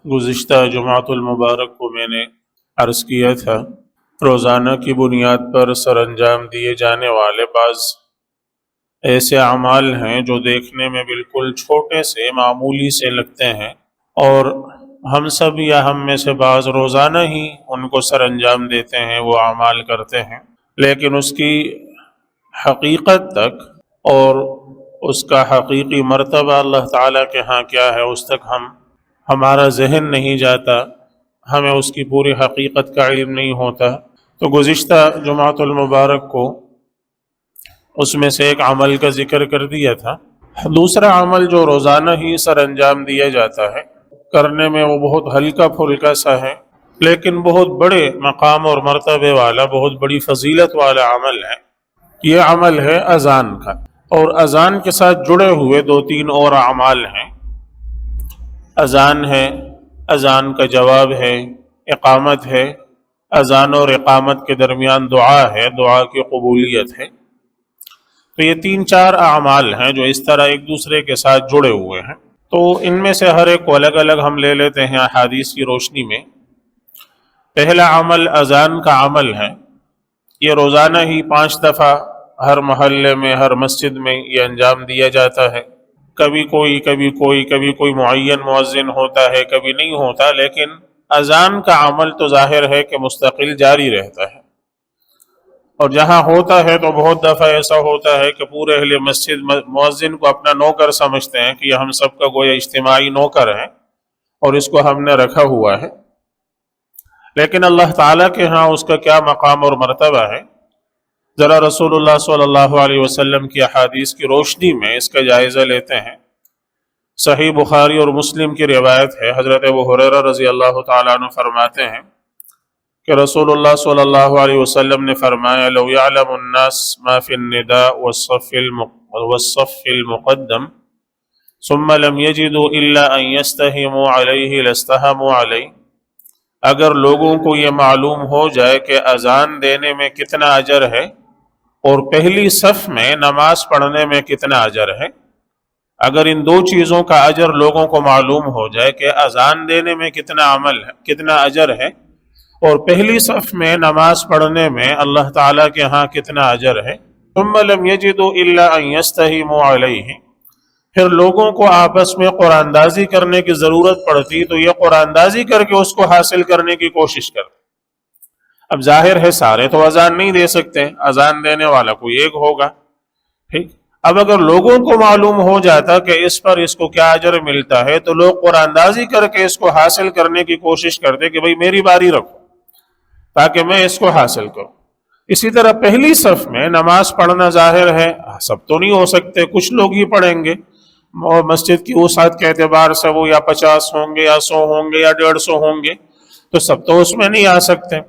گزشتہ جمعۃ المبارک کو میں نے عرض کیا تھا روزانہ کی بنیاد پر سر انجام دیے جانے والے بعض ایسے اعمال ہیں جو دیکھنے میں بالکل چھوٹے سے معمولی سے لگتے ہیں، اور ہم سب یا ہم میں سے بعض روزانہ ہی ان کو سر انجام دیتے ہیں، وہ اعمال کرتے ہیں، لیکن اس کی حقیقت تک اور اس کا حقیقی مرتبہ اللہ تعالیٰ کے ہاں کیا ہے اس تک ہمارا ذہن نہیں جاتا، ہمیں اس کی پوری حقیقت کا علم نہیں ہوتا۔ تو گزشتہ جمعۃ المبارک کو اس میں سے ایک عمل کا ذکر کر دیا تھا۔ دوسرا عمل جو روزانہ ہی سر انجام دیا جاتا ہے، کرنے میں وہ بہت ہلکا پھلکا سا ہے لیکن بہت بڑے مقام اور مرتبے والا، بہت بڑی فضیلت والا عمل ہے۔ یہ عمل ہے اذان کا، اور اذان کے ساتھ جڑے ہوئے دو تین اور اعمال ہیں۔ اذان ہے، اذان کا جواب ہے، اقامت ہے، اذان اور اقامت کے درمیان دعا ہے، دعا کی قبولیت ہے۔ تو یہ تین چار اعمال ہیں جو اس طرح ایک دوسرے کے ساتھ جڑے ہوئے ہیں۔ تو ان میں سے ہر ایک کو الگ الگ ہم لے لیتے ہیں احادیث کی روشنی میں۔ پہلا عمل اذان کا عمل ہے۔ یہ روزانہ ہی 5 دفعہ ہر محلے میں، ہر مسجد میں یہ انجام دیا جاتا ہے۔ کبھی کوئی معین مؤذن ہوتا ہے، کبھی نہیں ہوتا، لیکن اذان کا عمل تو ظاہر ہے کہ مستقل جاری رہتا ہے، اور جہاں ہوتا ہے تو بہت دفعہ ایسا ہوتا ہے کہ پورے اہل مسجد مؤذن کو اپنا نوکر سمجھتے ہیں کہ یہ ہم سب کا گویا اجتماعی نوکر ہے اور اس کو ہم نے رکھا ہوا ہے۔ لیکن اللہ تعالیٰ کے ہاں اس کا کیا مقام اور مرتبہ ہے، ذرا رسول اللہ صلی اللہ علیہ وسلم کی احادیث کی روشنی میں اس کا جائزہ لیتے ہیں۔ صحیح بخاری اور مسلم کی روایت ہے، حضرت ابو ہریرہ رضی اللہ تعالیٰ عنہ فرماتے ہیں کہ رسول اللہ صلی اللہ علیہ وسلم نے فرمایا لو یعلم الناس ما فی النداء والصف المقدم ثم لم يجدوا الا ان يستهموا علیہ لاستهموا علیہ، اگر لوگوں کو یہ معلوم ہو جائے کہ اذان دینے میں کتنا اجر ہے اور پہلی صف میں نماز پڑھنے میں کتنا اجر ہے، اگر ان دو چیزوں کا اجر لوگوں کو معلوم ہو جائے کہ اذان دینے میں کتنا عمل ہے، کتنا اجر ہے، اور پہلی صف میں نماز پڑھنے میں اللہ تعالیٰ کے ہاں کتنا اجر ہے، ثم لم يجدوا الا ان يستهموا علیہ، پھر لوگوں کو آپس میں قرآن اندازی کرنے کی ضرورت پڑتی تو یہ قرآن اندازی کر کے اس کو حاصل کرنے کی کوشش کرتے۔ اب ظاہر ہے سارے تو اذان نہیں دے سکتے، اذان دینے والا کوئی ایک ہوگا، ٹھیک۔ اب اگر لوگوں کو معلوم ہو جاتا کہ اس پر اس کو کیا اجر ملتا ہے تو لوگ قرآن اندازی کر کے اس کو حاصل کرنے کی کوشش کرتے کہ بھئی میری باری رکھو تاکہ میں اس کو حاصل کروں۔ اسی طرح پہلی صف میں نماز پڑھنا ظاہر ہے سب تو نہیں ہو سکتے، کچھ لوگ ہی پڑھیں گے، اور مسجد کی وسعت کے اعتبار سے وہ یا 50 ہوں گے یا 100 ہوں گے یا 150 ہوں گے، تو سب تو اس میں نہیں آ سکتے۔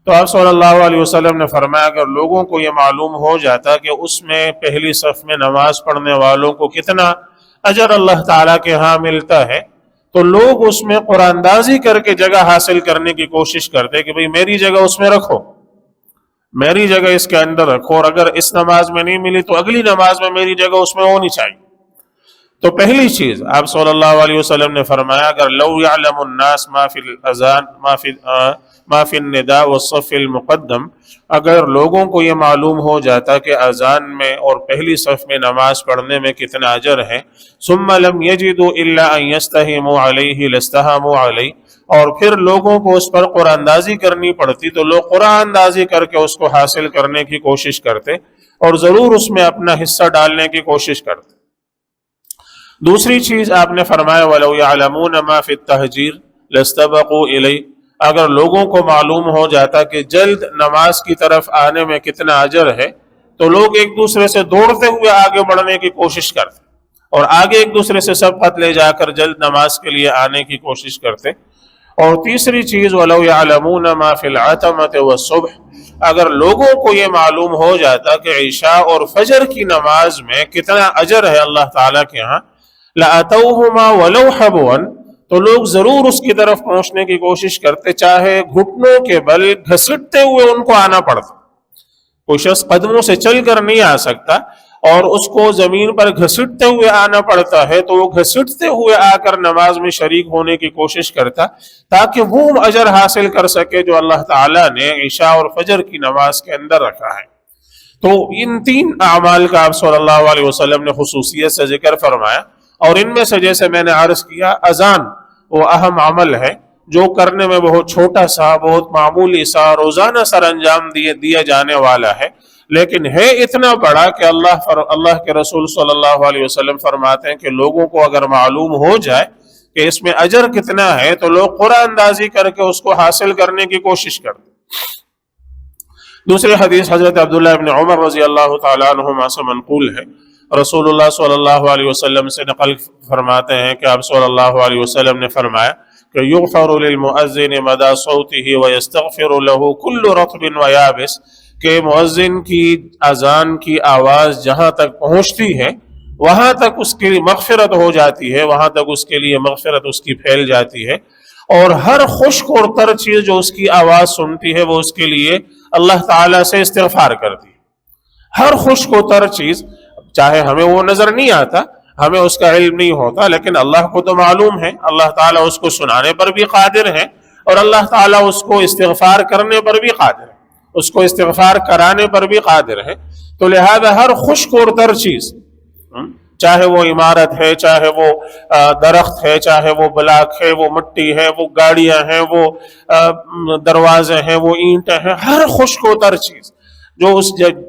تو آپ صلی اللہ علیہ وسلم نے فرمایا اگر لوگوں کو یہ معلوم ہو جاتا کہ اس میں پہلی صف میں نماز پڑھنے والوں کو کتنا اجر اللہ تعالیٰ کے ہاں ملتا ہے تو لوگ اس میں قرآن اندازی کر کے جگہ حاصل کرنے کی کوشش کرتے کہ بھئی میری جگہ اس میں رکھو، میری جگہ اس کے اندر رکھو، اور اگر اس نماز میں نہیں ملی تو اگلی نماز میں میری جگہ اس میں ہونی چاہیے۔ تو پہلی چیز آپ صلی اللہ علیہ وسلم نے فرمایا اگر لو یعلم الناس ما فی الاذان ما فی النداء والصف المقدم، اگر لوگوں کو یہ معلوم ہو جاتا کہ اذان میں اور پہلی صف میں نماز پڑھنے میں کتنا اجر ہے، ثم لم یجدوا الا ان یستہموا علیہ لاستہموا علیہ، اور پھر لوگوں کو اس پر قرآن اندازی کرنی پڑتی تو لوگ قرآن اندازی کر کے اس کو حاصل کرنے کی کوشش کرتے اور ضرور اس میں اپنا حصہ ڈالنے کی کوشش کرتے۔ دوسری چیز آپ نے فرمایا وَلَوْ يَعْلَمُونَ مَا فِي التَّهْجِيرِ لَاسْتَبَقُوا إِلَيْهِ، اگر لوگوں کو معلوم ہو جاتا کہ جلد نماز کی طرف آنے میں کتنا اجر ہے تو لوگ ایک دوسرے سے دوڑتے ہوئے آگے بڑھنے کی کوشش کرتے اور آگے ایک دوسرے سے سبقت لے جا کر جلد نماز کے لیے آنے کی کوشش کرتے۔ اور تیسری چیز وَلَوْ يَعْلَمُونَ مَا فِي الْعَتَمَةِ وَالصُّبْحِ، اگر لوگوں کو یہ معلوم ہو جاتا کہ عشاء اور فجر کی نماز میں کتنا اجر ہے اللہ تعالیٰ کے ہاں، لَأَتَوْهُمَا وَلَوْ حَبْوًا، تو لوگ ضرور اس کی طرف پہنچنے کی کوشش کرتے چاہے گھٹنوں کے بل گھسٹتے ہوئے ان کو آنا پڑتا۔ کوئی شخص قدموں سے چل کر نہیں آ سکتا، اور اس کو زمین پر گھسٹتے ہوئے آنا پڑتا ہے تو وہ گھسٹتے ہوئے آ کر نماز میں شریک ہونے کی کوشش کرتا تاکہ وہ اجر حاصل کر سکے جو اللہ تعالیٰ نے عشاء اور فجر کی نماز کے اندر رکھا ہے۔ تو ان تین اعمال کا آپ صلی اللہ علیہ وسلم نے خصوصیت سے ذکر فرمایا، اور ان میں سے جیسے میں نے عرض کیا اذان وہ اہم عمل ہے جو کرنے میں بہت چھوٹا سا، بہت معمولی سا، روزانہ سر انجام دیا جانے والا ہے، لیکن ہے اتنا بڑا کہ اللہ کے رسول صلی اللہ علیہ وسلم فرماتے ہیں کہ لوگوں کو اگر معلوم ہو جائے کہ اس میں اجر کتنا ہے تو لوگ قرآن اندازی کر کے اس کو حاصل کرنے کی کوشش کرتے۔ دوسری حدیث حضرت عبداللہ ابن عمر رضی اللہ تعالیٰ عنہما سے منقول ہے، رسول اللہ صلی اللہ علیہ وسلم سے نقل فرماتے ہیں کہ آپ صلی اللہ علیہ وسلم نے فرمایا کہ یغفر للمؤذن مدى صوته ويستغفر له كل رطب ويابس، کہ مؤذن کی اذان کی آواز جہاں تک پہنچتی ہے وہاں تک اس کے لیے مغفرت ہو جاتی ہے، وہاں تک اس کے لیے مغفرت اس کی پھیل جاتی ہے، اور ہر خشک اور تر چیز جو اس کی آواز سنتی ہے وہ اس کے لیے اللہ تعالیٰ سے استغفار کرتی ہے۔ ہر خشک و تر چیز، چاہے ہمیں وہ نظر نہیں آتا، ہمیں اس کا علم نہیں ہوتا، لیکن اللہ کو تو معلوم ہے، اللہ تعالیٰ اس کو سنانے پر بھی قادر ہے، اور اللہ تعالیٰ اس کو استغفار کرنے پر بھی قادر ہے، اس کو استغفار کرانے پر بھی قادر ہے۔ تو لہذا ہر خشک اور تر چیز، چاہے وہ عمارت ہے، چاہے وہ درخت ہے، چاہے وہ بلاک ہے، وہ مٹی ہے، وہ گاڑیاں ہیں، وہ دروازے ہیں، وہ اینٹیں ہیں، ہر خشک و تر چیز جو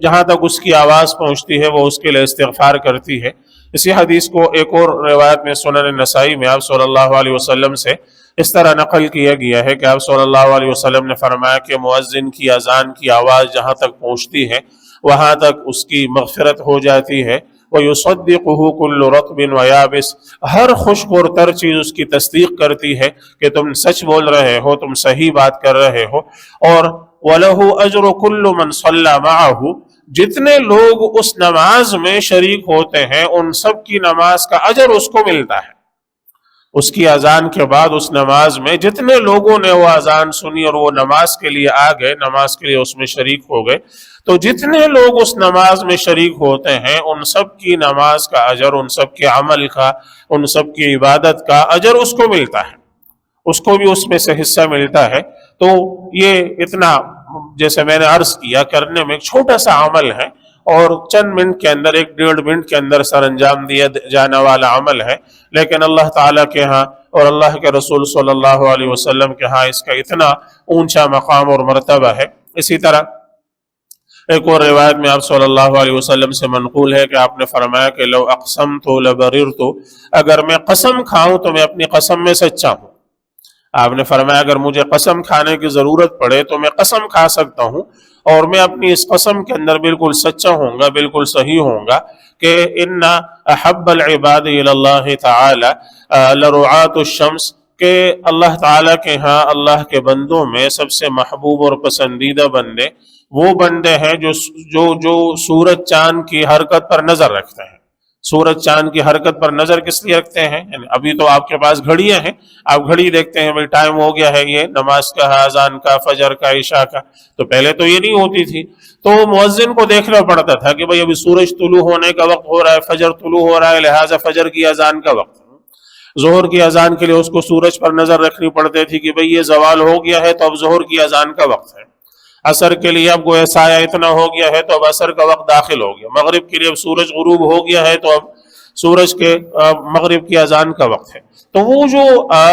جہاں تک اس کی آواز پہنچتی ہے وہ اس کے لیے استغفار کرتی ہے۔ اسی حدیث کو ایک اور روایت میں سنن نسائی میں آپ صلی اللہ علیہ وسلم سے اس طرح نقل کیا گیا ہے کہ آپ صلی اللہ علیہ وسلم نے فرمایا کہ مؤذن کی اذان کی آواز جہاں تک پہنچتی ہے وہاں تک اس کی مغفرت ہو جاتی ہے، وَيُصَدِّقُهُ كُلُّ رَطْبٍ وَيَابِسٍ، ہر خشک اور تر چیز اس کی تصدیق کرتی ہے کہ تم سچ بول رہے ہو، تم صحیح بات کر رہے ہو۔ اور وَلَهُ أَجْرُ كُلُّ مَنْ صَلَّى مَعَهُ، جتنے لوگ اس نماز میں شریک ہوتے ہیں ان سب کی نماز کا اجر اس کو ملتا ہے۔ اس کی اذان کے بعد اس نماز میں جتنے لوگوں نے وہ اذان سنی اور وہ نماز کے لیے آ گئے، نماز کے لیے اس میں شریک ہو گئے، تو جتنے لوگ اس نماز میں شریک ہوتے ہیں ان سب کی نماز کا اجر، ان سب کے عمل کا، ان سب کی عبادت کا اجر اس کو ملتا ہے، اس کو بھی اس میں سے حصہ ملتا ہے۔ تو یہ اتنا، جیسے میں نے عرض کیا، کرنے میں ایک چھوٹا سا عمل ہے اور چند منٹ کے اندر، 1-1.5 منٹ کے اندر سر انجام دیا جانے والا عمل ہے، لیکن اللہ تعالیٰ کے ہاں اور اللہ کے رسول صلی اللہ علیہ وسلم کے ہاں اس کا اتنا اونچا مقام اور مرتبہ ہے۔ اسی طرح ایک اور روایت میں آپ صلی اللہ علیہ وسلم سے منقول ہے کہ آپ نے فرمایا کہ لو اقسمت لبررت، اگر میں قسم کھاؤں تو میں اپنی قسم میں سچا ہوں۔ آپ نے فرمایا اگر مجھے قسم کھانے کی ضرورت پڑے تو میں قسم کھا سکتا ہوں، اور میں اپنی اس قسم کے اندر بالکل سچا ہوں گا، بالکل صحیح ہوں گا کہ ان احب العباد الی اللہ تعالی لرعاۃ الشمس، کہ اللہ تعالیٰ کے ہاں اللہ کے بندوں میں سب سے محبوب اور پسندیدہ بندے وہ بندے ہیں جو سورج چاند کی حرکت پر نظر رکھتے ہیں۔ سورج چاند کی حرکت پر نظر کس لیے رکھتے ہیں؟ یعنی ابھی تو آپ کے پاس گھڑیاں ہیں، آپ گھڑی دیکھتے ہیں، بھائی ٹائم ہو گیا ہے یہ نماز کا، اذان کا، فجر کا، عشاء کا، تو پہلے تو یہ نہیں ہوتی تھی، تو مؤذن کو دیکھنا پڑتا تھا کہ بھئی ابھی سورج طلوع ہونے کا وقت ہو رہا ہے، فجر طلوع ہو رہا ہے، لہٰذا فجر کی اذان کا وقت، ظہر کی اذان کے لیے اس کو سورج پر نظر رکھنی پڑتی تھی کہ بھئی یہ زوال ہو گیا ہے تو اب ظہر کی اذان کا وقت ہے، عصر کے لیے اب گویا سایہ اتنا ہو گیا ہے تو اب عصر کا وقت داخل ہو گیا، مغرب کے لیے اب سورج غروب ہو گیا ہے تو اب سورج کے مغرب کی اذان کا وقت ہے۔ تو وہ جو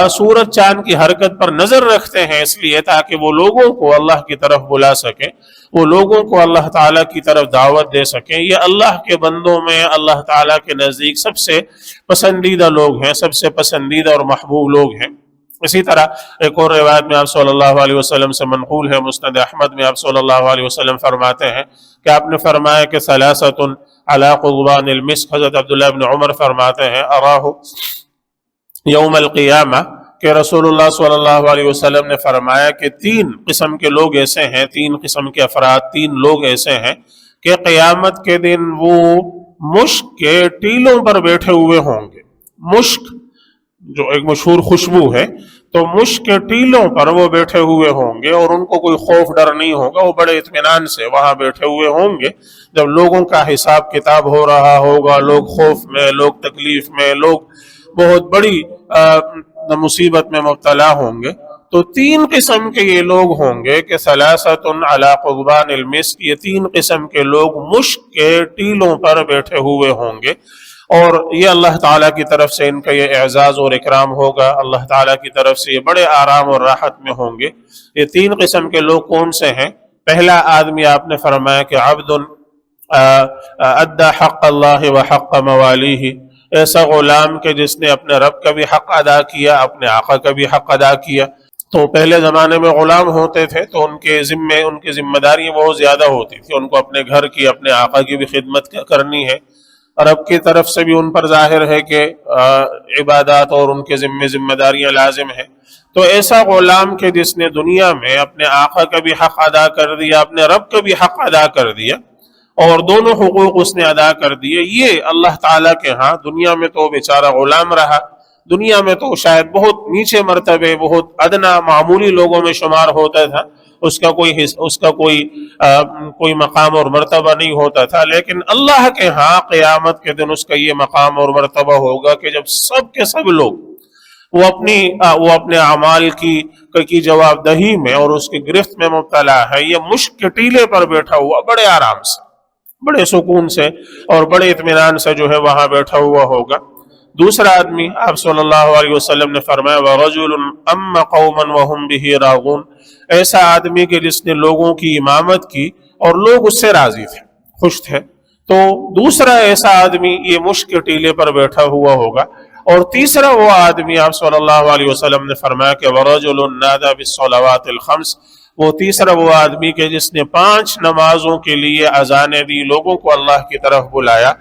سورج چاند کی حرکت پر نظر رکھتے ہیں اس لیے تاکہ وہ لوگوں کو اللہ کی طرف بلا سکیں، وہ لوگوں کو اللہ تعالیٰ کی طرف دعوت دے سکیں، یہ اللہ کے بندوں میں اللہ تعالیٰ کے نزدیک سب سے پسندیدہ لوگ ہیں، سب سے پسندیدہ اور محبوب لوگ ہیں۔ اسی طرح ایک اور روایت میں آپ صلی اللہ علیہ وسلم سے منقول ہے، مسند احمد میں آپ صلی اللہ علیہ وسلم فرماتے ہیں کہ آپ نے فرمایا کہ ثلاثۃ علی قضبان المسک، حضرت عبداللہ بن عمر فرماتے ہیں اراہ یوم القیامہ، کہ رسول اللہ صلی اللہ علیہ وسلم نے فرمایا کہ 3 قسم کے لوگ ایسے ہیں، 3 قسم کے افراد، 3 لوگ ایسے ہیں کہ قیامت کے دن وہ مشک کے ٹیلوں پر بیٹھے ہوئے ہوں گے۔ مشک جو ایک مشہور خوشبو ہے، تو مشک کے ٹیلوں پر وہ بیٹھے ہوئے ہوں گے اور ان کو کوئی خوف ڈر نہیں ہوگا، وہ بڑے اطمینان سے وہاں بیٹھے ہوئے ہوں گے۔ جب لوگوں کا حساب کتاب ہو رہا ہوگا، لوگ خوف میں، لوگ تکلیف میں، لوگ بہت بڑی مصیبت میں مبتلا ہوں گے، تو تین قسم کے یہ لوگ ہوں گے کہ ثلاثۃ علی قضبان المسک، یہ تین قسم کے لوگ مشک کے ٹیلوں پر بیٹھے ہوئے ہوں گے، اور یہ اللہ تعالیٰ کی طرف سے ان کا یہ اعزاز اور اکرام ہوگا، اللہ تعالیٰ کی طرف سے یہ بڑے آرام اور راحت میں ہوں گے۔ یہ تین قسم کے لوگ کون سے ہیں؟ پہلا آدمی آپ نے فرمایا کہ عبد ادى حق اللہ و حق موالیہ، ایسا غلام کہ جس نے اپنے رب کا بھی حق ادا کیا، اپنے آقا کا بھی حق ادا کیا۔ تو پہلے زمانے میں غلام ہوتے تھے تو ان کی ذمہ داری بہت زیادہ ہوتی تھی، ان کو اپنے گھر کی، اپنے آقا کی بھی خدمت کرنی ہے، رب کی طرف سے بھی ان پر ظاہر ہے کہ عبادات اور ان کے ذمہ داریاں لازم ہیں۔ تو ایسا غلام کہ جس نے دنیا میں اپنے آقا کا بھی حق ادا کر دیا، اپنے رب کا بھی حق ادا کر دیا، اور دونوں حقوق اس نے ادا کر دیے، یہ اللہ تعالیٰ کے ہاں دنیا میں تو بیچارہ غلام رہا، دنیا میں تو شاید بہت نیچے مرتبے، بہت ادنا معمولی لوگوں میں شمار ہوتا تھا، اس کا کوئی مقام اور مرتبہ نہیں ہوتا تھا، لیکن اللہ کے ہاں قیامت کے دن اس کا یہ مقام اور مرتبہ ہوگا کہ جب سب کے سب لوگ وہ اپنے اعمال کی جواب دہی میں اور اس کی گرفت میں مبتلا ہے، یہ مشک کے ٹیلے پر بیٹھا ہوا بڑے آرام سے، بڑے سکون سے اور بڑے اطمینان سے جو ہے وہاں بیٹھا ہوا ہوگا۔ دوسرا آدمی آپ صلی اللہ علیہ وسلم نے فرمایا وَرَجُلٌ أَمَّ قَوْمًا وَهُمْ بِهِ رَاغُونَ، ایسا آدمی کہ جس نے لوگوں کی امامت کی اور لوگ اس سے راضی تھے، خوش تھے۔ تو دوسرا ایسا آدمی یہ مشک کے ٹیلے پر بیٹھا ہوا ہوگا، اور تیسرا وہ آدمی آپ صلی اللہ علیہ وسلم نے فرمایا کہ وَرَجُلٌ نَادَى بِالصَّلَوَاتِ الْخَمْسِ، وہ تیسرا وہ آدمی کہ جس نے 5 نمازوں کے لیے اذانیں دی، لوگوں کو اللہ کی طرف بلایا۔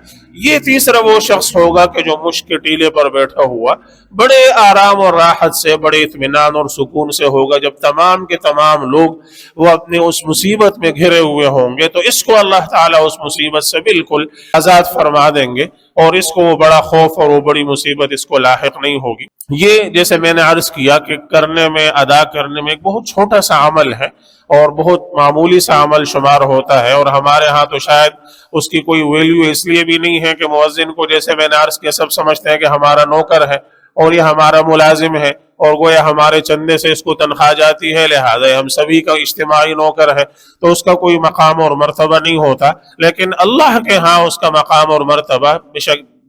یہ تیسرا وہ شخص ہوگا کہ جو مشک کے ٹیلے پر بیٹھا ہوا بڑے آرام اور راحت سے، بڑے اطمینان اور سکون سے ہوگا، جب تمام کے تمام لوگ وہ اپنے اس مصیبت میں گھرے ہوئے ہوں گے تو اس کو اللہ تعالیٰ اس مصیبت سے بالکل آزاد فرما دیں گے، اور اس کو وہ بڑا خوف اور وہ بڑی مصیبت اس کو لاحق نہیں ہوگی۔ یہ جیسے میں نے عرض کیا کہ کرنے میں، ادا کرنے میں ایک بہت چھوٹا سا عمل ہے اور بہت معمولی سا عمل شمار ہوتا ہے، اور ہمارے ہاں تو شاید اس کی کوئی ویلیو اس لیے بھی نہیں ہے کہ مؤذن کو، جیسے میں نے عرض کیا، سب سمجھتے ہیں کہ ہمارا نوکر ہے اور یہ ہمارا ملازم ہے اور گویا ہمارے چندے سے اس کو تنخواہ جاتی ہے، لہذا ہم سبھی کا اجتماعی نوکر ہے، تو اس کا کوئی مقام اور مرتبہ نہیں ہوتا۔ لیکن اللہ کے ہاں اس کا مقام اور مرتبہ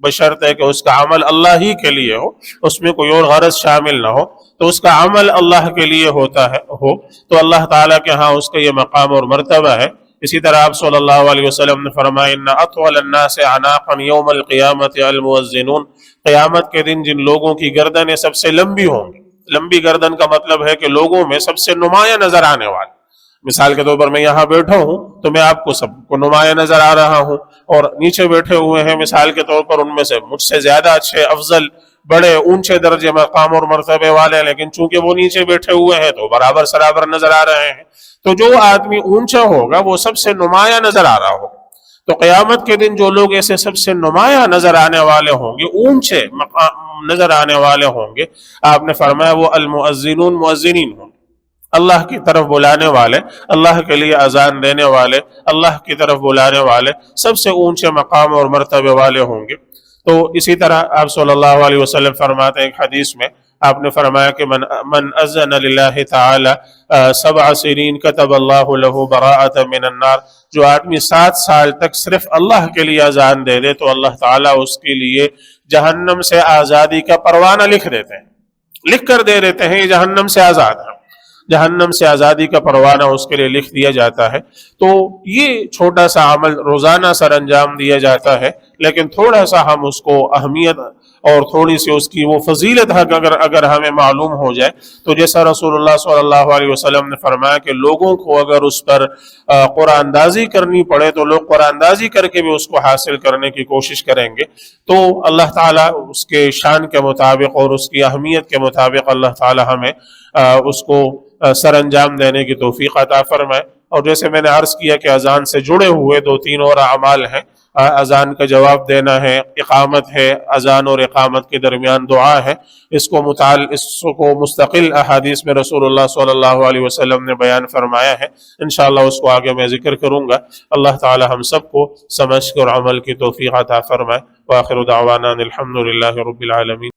بشرط ہے کہ اس کا عمل اللہ ہی کے لیے ہو، اس میں کوئی اور غرض شامل نہ ہو، تو اس کا عمل اللہ کے لیے تو اللہ تعالیٰ کے ہاں اس کا یہ مقام اور مرتبہ ہے۔ اسی طرح آپ صلی اللہ علیہ وسلم نے فرمایا ان اطول الناس عناقا یوم القیامت المؤذنون، قیامت کے دن جن لوگوں کی گردنیں سب سے لمبی ہوں گی، لمبی گردن کا مطلب ہے کہ لوگوں میں سب سے نمایاں نظر آنے والے، مثال کے طور پر میں یہاں بیٹھا ہوں تو میں آپ کو سب کو نمایاں نظر آ رہا ہوں، اور نیچے بیٹھے ہوئے ہیں مثال کے طور پر ان میں سے مجھ سے زیادہ اچھے، افضل، بڑے اونچے درجے مقام اور مرتبے والے، لیکن چونکہ وہ نیچے بیٹھے ہوئے ہیں تو برابر سرابر نظر آ رہے ہیں۔ تو جو آدمی اونچا ہوگا وہ سب سے نمایاں نظر آ رہا ہوگا۔ تو قیامت کے دن جو لوگ ایسے سب سے نمایاں نظر آنے والے ہوں گے، اونچے نظر آنے والے ہوں گے، آپ نے فرمایا وہ المؤذنون، مؤذنین ہوں گے، اللہ کی طرف بلانے والے، اللہ کے لیے اذان دینے والے، اللہ کی طرف بلانے والے، سب سے اونچے مقام اور مرتبے والے ہوں گے۔ تو اسی طرح آپ صلی اللہ علیہ وسلم فرماتے ہیں ایک حدیث میں، آپ نے فرمایا کہ من اذن للہ تعالی 7 سنین کتب اللہ له براءۃ من النار، جو آدمی 7 سال تک صرف اللہ کے لیے اذان دے دے تو اللہ تعالیٰ اس کے لیے جہنم سے آزادی کا پروانہ لکھ دیتے ہیں، لکھ کر دے دیتے ہیں، یہ جہنم سے آزاد ہے، جہنم سے آزادی کا پروانہ اس کے لیے لکھ دیا جاتا ہے۔ تو یہ چھوٹا سا عمل روزانہ سر انجام دیا جاتا ہے، لیکن تھوڑا سا ہم اس کو اہمیت اور تھوڑی سی اس کی وہ فضیلت اگر ہمیں معلوم ہو جائے، تو جیسا رسول اللہ صلی اللہ علیہ وسلم نے فرمایا کہ لوگوں کو اگر اس پر قرآن اندازی کرنی پڑے تو لوگ قرآن اندازی کر کے بھی اس کو حاصل کرنے کی کوشش کریں گے، تو اللہ تعالیٰ اس کے شان کے مطابق اور اس کی اہمیت کے مطابق اللہ تعالیٰ ہمیں اس کو سر انجام دینے کی توفیق عطا فرمائے۔ اور جیسے میں نے عرض کیا کہ اذان سے جڑے ہوئے 2-3 اور اعمال ہیں، اذان کا جواب دینا ہے، اقامت ہے، اذان اور اقامت کے درمیان دعا ہے، اس کو مستقل احادیث میں رسول اللہ صلی اللہ علیہ وسلم نے بیان فرمایا ہے۔ انشاءاللہ اس کو آگے میں ذکر کروں گا۔ اللہ تعالی ہم سب کو سمجھ اور عمل کی توفیق عطا فرمائے۔ وآخر دعوانا الحمد للہ رب العالمین۔